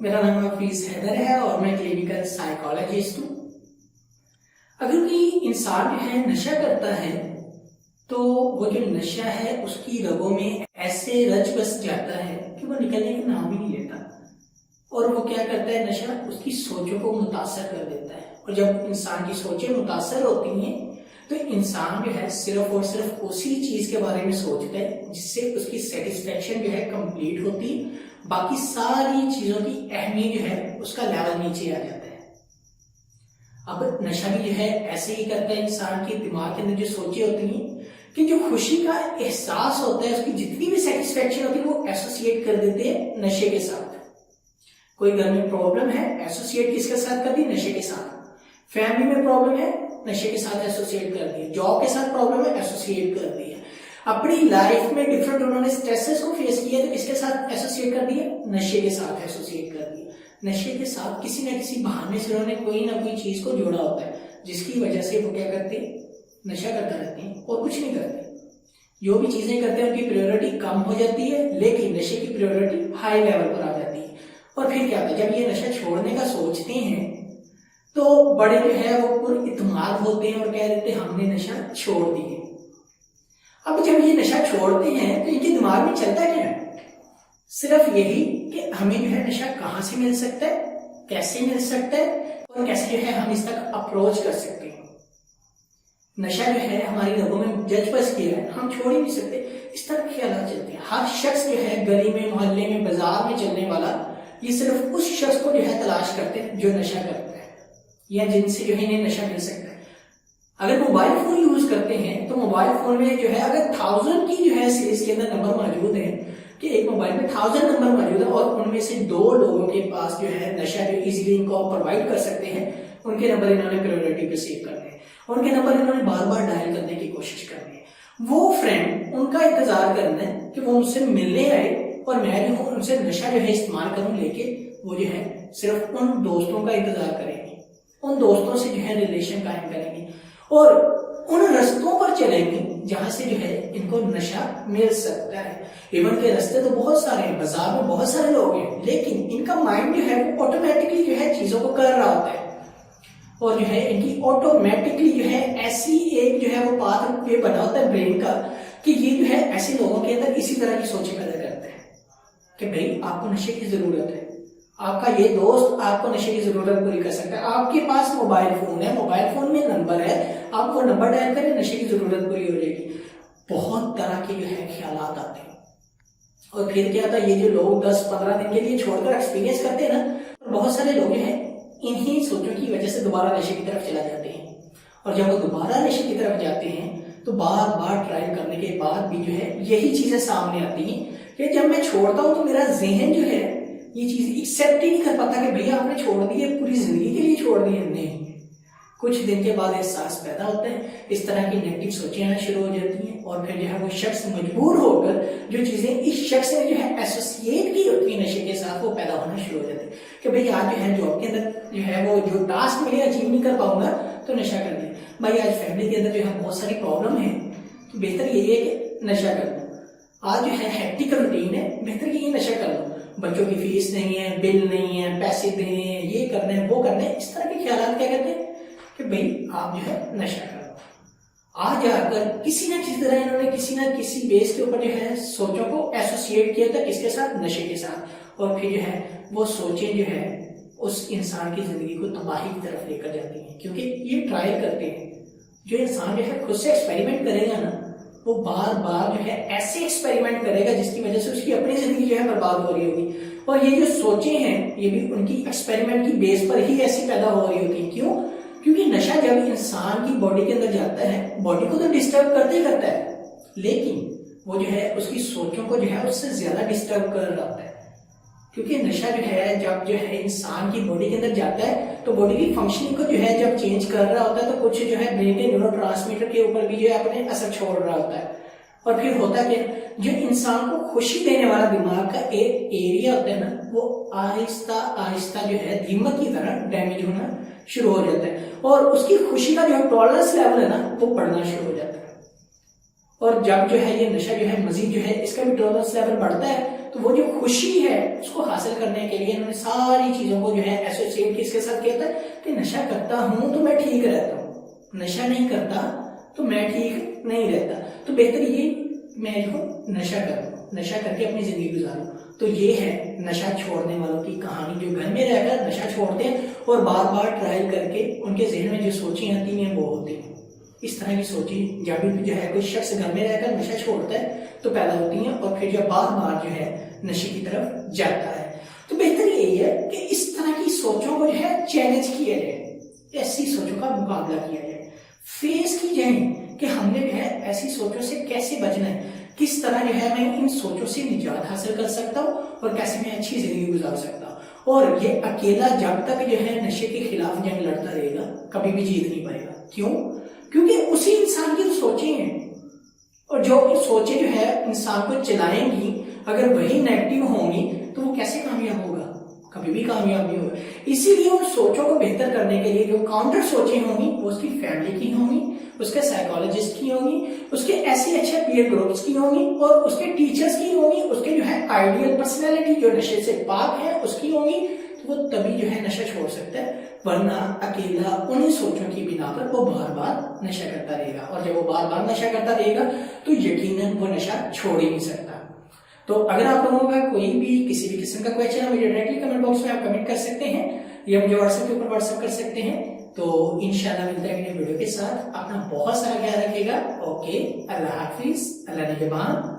मेरा नाम हाफिज हैदर है और मैं क्लिनिकल साइकोलॉजिस्ट हूँ। अगर कोई इंसान जो है नशा करता है तो वो जो नशा है उसकी रगों में ऐसे रच बस जाता है कि वो निकलने का नाम ही नहीं लेता। और वो क्या करता है, नशा उसकी सोचों को मुतासर कर देता है। और जब इंसान की सोचें मुतासर होती हैं तो इंसान जो है सिर्फ और सिर्फ उसी चीज के बारे में सोचता है जिससे उसकी सेटिस्फेक्शन जो है कंप्लीट होती है। बाकी सारी चीजों की अहमियत जो है उसका लेवल नीचे आ जाता है। अब नशा भी जो है ऐसे ही करता है, इंसान के दिमाग के अंदर जो सोचें होती हैं कि जो खुशी का एहसास होता है, उसकी जितनी भी सेटिस्फेक्शन होती है वो एसोसिएट कर देते हैं नशे के साथ। कोई घर में प्रॉब्लम है, एसोसिएट किसके साथ कर दी? नशे के साथ। फैमिली में प्रॉब्लम है, नशे के साथ एसोसिएट कर दिया। जॉब के साथ प्रॉब्लम है, एसोसिएट कर दिया। अपनी लाइफ में डिफरेंट उन्होंने स्ट्रेसेस को फेस किया तो किसके साथ एसोसिएट कर दिया? नशे के साथ एसोसिएट कर दिया। नशे के साथ किसी न किसी बहाने से उन्होंने कोई ना कोई चीज को जोड़ा होता है जिसकी वजह से वो क्या करते हैं? नशा करते रहते हैं और कुछ नहीं करते। जो भी चीजें करते हैं उनकी प्रायोरिटी कम हो जाती है, लेकिन नशे की प्रायोरिटी हाई लेवल पर आ जाती है। और फिर क्या होता है, जब ये नशा छोड़ने का सोचते हैं तो बड़े जो है वो पूरे इत्मीनान होते हैं और कह देते हैं हमने नशा छोड़ दिए। अब जब ये नशा छोड़ते हैं तो इनके दिमाग में चलता क्या है? सिर्फ यही कि हमें जो है नशा कहाँ से मिल सकता है, कैसे मिल सकता है और कैसे जो है हम इस तक अप्रोच कर सकते हैं। नशा जो है हमारी रगों में जज बस किया है, हम छोड़ ही नहीं सकते। इस तरह ख्याल चलते हैं। हर शख्स जो है गली में, मोहल्ले में, बाजार में चलने वाला, ये सिर्फ उस शख्स को जो है तलाश करते हैं जो नशा करता है या जिनसे जो है इन्हें नशा मिल सकता है। अगर मोबाइल फोन यूज करते हैं तो मोबाइल फोन में जो है अगर 1000 की जो है सीरीज के अंदर नंबर मौजूद है कि एक मोबाइल में 1000 नंबर मौजूद है और उनमें से 2 लोगों के पास जो है नशा जो इजीली इनको प्रोवाइड कर सकते हैं, उनके नंबर इन्होंने प्रायोरिटी पे सेव करने हैं। उनके नंबर इन्होंने बार बार डायल करने की कोशिश करनी है। वो फ्रेंड उनका इंतजार करना है कि वो मुझसे मिलने आए और मैं जो हूँ उनसे नशा जो है इस्तेमाल करूं, लेके वो जो है सिर्फ उन दोस्तों का इंतजार करेंगे, उन दोस्तों से जो है रिलेशन कायम करेंगे और उन रस्तों पर चलेंगे जहां से जो है इनको नशा मिल सकता है। इवन के रास्ते तो बहुत सारे हैं, बाजार में बहुत सारे लोग हैं, लेकिन इनका माइंड जो है वो ऑटोमेटिकली जो है चीजों को कर रहा होता है और जो है इनकी ऑटोमेटिकली जो है ऐसी एक जो है वो पाथ वे बना होता है ब्रेन का कि ये जो है ऐसे लोगों के अंदर इसी तरह की सोचें पैदा करते हैं कि भाई आपको नशे की जरूरत है, आपका ये दोस्त आपको नशे की जरूरत पूरी कर सकता है, आपके पास मोबाइल फोन है, मोबाइल फोन में नंबर है, आप वो नंबर डायल करें, नशे की जरूरत पूरी हो जाएगी। बहुत तरह के जो है ख्यालात आते हैं। और फिर क्या होता है, ये जो लोग 10-15 दिन के लिए छोड़कर एक्सपीरियंस करते हैं ना, बहुत सारे लोग जो है इन्हीं सोचों की वजह से दोबारा नशे की तरफ चला जाते हैं। और जब वो दोबारा नशे की तरफ जाते हैं तो बार बार ट्राई करने के बाद भी जो है यही चीजें सामने आती हैं कि जब मैं छोड़ता हूं तो मेरा जहन जो है ये चीज एक्सेप्ट ही नहीं कर पाता कि भैया आपने छोड़ दी है, पूरी जिंदगी के लिए छोड़ दी है। नहीं, कुछ दिन के बाद एहसास पैदा होता है, इस तरह की नेगेटिव सोचें आना शुरू हो जाती हैं और फिर जो है वो शख्स मजबूर होकर जो चीजें इस शख्स ने जो है एसोसिएट की होती है नशे के साथ, वो पैदा होना शुरू हो जाती है कि भाई आज जो है जॉब के अंदर जो है वो जो टास्क मिले अचीव नहीं कर पाऊंगा तो नशा कर दिया। भाई आज फैमिली के अंदर जो है बहुत सारी प्रॉब्लम है तो बेहतर यही है कि नशा कर लो। आज जो है हेक्टिक रूटीन है, बेहतर यही नशा कर लो। बच्चों की फीस नहीं है, बिल नहीं है, पैसे देने हैं, ये करना है, वो करना है, इस तरह के ख्याल क्या करते हैं कि भाई आप जो है नशा करो। आज आकर किसी न किसी तरह इन्होंने किसी न किसी बेस के ऊपर जो है सोचों को एसोसिएट किया था किसके साथ? नशे के साथ। और फिर जो है वो सोचें जो है उस इंसान की जिंदगी को तबाही की तरफ लेकर जाती हैं, क्योंकि ये ट्रायल करते हैं। जो इंसान जो है खुद से एक्सपेरिमेंट करेगा ना, वो बार बार जो है ऐसे एक्सपेरिमेंट करेगा जिसकी वजह से उसकी अपनी जिंदगी जो है बर्बाद हो रही होगी। और ये जो सोचें हैं ये भी उनकी एक्सपेरिमेंट की बेस पर ही ऐसी पैदा हो रही होती है। क्यों? क्योंकि नशा जब इंसान की बॉडी के अंदर जाता है, बॉडी को तो डिस्टर्ब करते ही करता है, लेकिन वो जो है उसकी सोचों को जो है उससे ज्यादा डिस्टर्ब कर रहा होता है। क्योंकि नशा जो है जब जो है इंसान की बॉडी के अंदर जाता है तो बॉडी की फंक्शनिंग को जो है जब चेंज कर रहा होता है तो कुछ जो है ब्रेन के न्यूरोट्रांसमीटर के ऊपर भी जो है अपने असर छोड़ रहा होता है। और फिर होता क्या, जो इंसान को खुशी देने वाला दिमाग का एक एरिया होता है ना, वो आहिस्ता आहिस्ता जो है दीमक की तरह डैमेज होना शुरू हो जाता है और उसकी खुशी का जो टॉलरेंस लेवल है ना वो बढ़ना शुरू हो जाता है। اور جب جو ہے یہ نشہ جو ہے مزید جو ہے اس کا بھی ٹالرنس لیول بڑھتا ہے تو وہ جو خوشی ہے اس کو حاصل کرنے کے لیے انہوں نے ساری چیزوں کو جو ہے ایسوسیٹ کس کے ساتھ کیا تھا کہ نشہ کرتا ہوں تو میں ٹھیک رہتا ہوں, نشہ نہیں کرتا تو میں ٹھیک نہیں رہتا, تو بہتر یہ میں جو نشہ کروں, نشہ کر کے اپنی زندگی گزاروں. تو یہ ہے نشہ چھوڑنے والوں کی کہانی, جو گھر میں رہ کر نشہ چھوڑتے ہیں اور بار بار ٹرائی کر کے ان کے ذہن میں جو سوچیں آتی ہیں وہ ہوتی ہیں. اس طرح کی سوچیں جب بھی جو ہے کوئی شخص گھر میں رہ کر نشہ چھوڑتا ہے تو پیدا ہوتی ہیں اور پھر جب بار بار جو ہے نشے کی طرف جاتا ہے. تو بہتر یہی ہے کہ اس طرح کی سوچوں کو جو ہے چیلنج کیا جائے, ایسی سوچوں کا مقابلہ کیا جائے, فیس کی جائیں کہ ہم نے جو ہے ایسی سوچوں سے کیسے بچنا ہے, کس طرح جو ہے میں ان سوچوں سے نجات حاصل کر سکتا ہوں اور کیسے میں اچھی زندگی گزار سکتا ہوں. اور یہ اکیلا جب تک جو ہے نشے کے خلاف جنگ لڑتا رہے گا کبھی بھی جیت نہیں پائے گا. کیوں؟ کیونکہ اسی انسان کی سوچیں ہیں, اور جو سوچیں جو ہے انسان کو چلائیں گی اگر وہی نیگیٹو ہوں گی تو وہ کیسے کامیاب ہوگا, کبھی بھی کامیاب نہیں ہوگا. اسی لیے ان سوچوں کو بہتر کرنے کے لیے جو کاؤنٹر سوچیں ہوں گی وہ اس کی فیملی کی ہوں گی, اس کے سائیکالوجسٹ کی ہوں گی, اس کے ایسے اچھے پیئر گروپس کی ہوں گی, اور اس کے ٹیچرز کی ہوں گی, اس کے جو ہے آئیڈیل پرسنالٹی جو نشے سے پاک ہے اس کی ہوں گی. تو وہ تبھی جو ہے نشہ چھوڑ سکتا ہے, ورنہ اکیلا انہیں سوچوں کی بنا پر وہ بار بار نشہ کرتا رہے گا, اور جب وہ بار بار نشہ کرتا رہے گا تو یقیناً وہ نشہ چھوڑ ہی نہیں سکتا. تو اگر آپ لوگوں کا کوئی بھی کسی بھی قسم کا کوئسچن ہے مجھے ڈائریکٹلی کمنٹ باکس میں آپ کمنٹ کر سکتے ہیں, یا مجھے واٹس ایپ کے اوپر واٹس ایپ کر سکتے ہیں. تو انشاءاللہ ملتے ہیں اگلے ویڈیو کے ساتھ. اپنا بہت سارا خیال رکھیے گا. اوکے, اللہ حافظ, اللہ نگہبان.